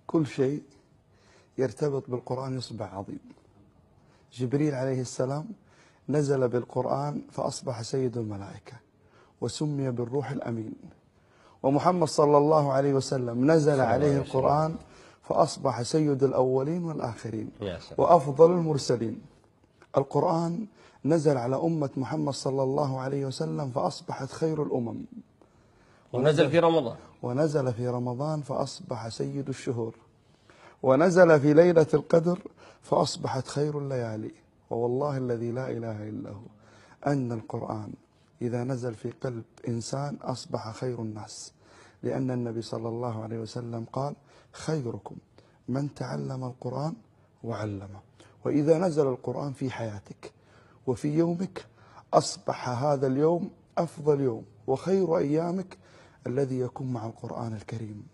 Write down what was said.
كل شيء يرتبط بالقرآن يصبح عظيم. جبريل عليه السلام نزل بالقرآن فأصبح سيد الملائكة وسمي بالروح الأمين. ومحمد صلى الله عليه وسلم نزل عليه القرآن فأصبح سيد الأولين والآخرين وأفضل المرسلين. القرآن نزل على أمة محمد صلى الله عليه وسلم فأصبحت خير الأمم. ونزل في رمضان فأصبح سيد الشهور. ونزل في ليلة القدر فأصبحت خير الليالي. ووالله الذي لا إله إلا هو أن القرآن إذا نزل في قلب إنسان أصبح خير الناس، لأن النبي صلى الله عليه وسلم قال: خيركم من تعلم القرآن وعلمه. وإذا نزل القرآن في حياتك وفي يومك أصبح هذا اليوم أفضل يوم، وخير أيامك الذي يكون مع القرآن الكريم.